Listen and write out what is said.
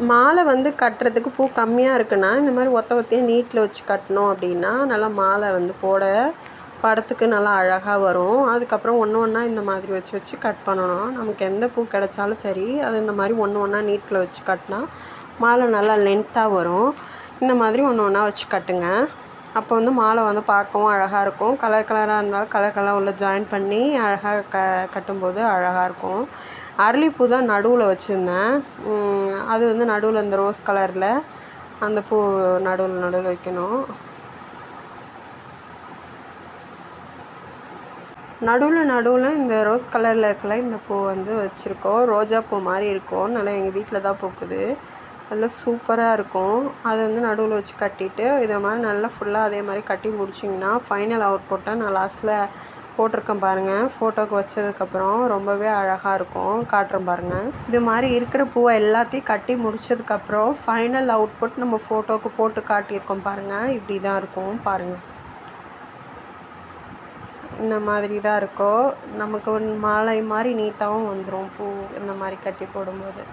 மாலை வந்து கட்டுறதுக்கு பூ கம்மியாக இருக்குன்னா இந்த மாதிரி ஒத்த ஒத்தையாக நீட்டில் வச்சு கட்டினோம் அப்படின்னா நல்லா மாலை வந்து போட படத்துக்கு நல்லா அழகாக வரும். அதுக்கப்புறம் ஒன்று ஒன்றா இந்த மாதிரி வச்சு வச்சு கட் பண்ணணும். நமக்கு எந்த பூ கிடைச்சாலும் சரி அது இந்த மாதிரி ஒன்று ஒன்றா நீட்டில் வச்சு கட்டினா மாலை நல்லா லென்த்தாக வரும். இந்த மாதிரி ஒன்று ஒன்றா வச்சு கட்டுங்க. அப்போ வந்து மாலை வந்து பார்க்கவும் அழகாக இருக்கும். கலர் கலராக இருந்தாலும் கலர் கலராக உள்ள ஜாயின் பண்ணி அழகாக கட்டும்போது அழகாக இருக்கும். அரளிப்பூ தான் நடுவில் வச்சுருந்தேன். அது வந்து நடுவில் இந்த ரோஸ் கலரில் அந்த பூ நடுவில் வைக்கணும். நடுவில் இந்த ரோஸ் கலரில் இருக்கல இந்த பூ வந்து வச்சுருக்கோம். ரோஜா பூ மாதிரி இருக்கும். நல்லா எங்கள் வீட்டில் தான் பூக்குது. நல்லா சூப்பராக இருக்கும். அதை வந்து நடுவில் வச்சு கட்டிட்டு இதை மாதிரி நல்லா ஃபுல்லாக அதே மாதிரி கட்டி முடிச்சிங்கன்னா ஃபைனல் அவுட்புட்டை நான் லாஸ்ட்டில் போட்டிருக்கேன் பாருங்கள். ஃபோட்டோக்கு வச்சதுக்கப்புறம் ரொம்பவே அழகாக இருக்கும். காட்டுறேன் பாருங்கள். இது மாதிரி இருக்கிற பூவை எல்லாத்தையும் கட்டி முடித்ததுக்கப்புறம் ஃபைனல் அவுட்புட் நம்ம ஃபோட்டோவுக்கு போட்டு காட்டியிருக்கோம் பாருங்கள். இப்படி தான் இருக்கும் பாருங்கள். இந்த மாதிரி தான் இருக்கும். நமக்கு மாலை மாதிரி நீட்டாகவும் வந்துடும் பூ இந்த மாதிரி கட்டி போடும்போது.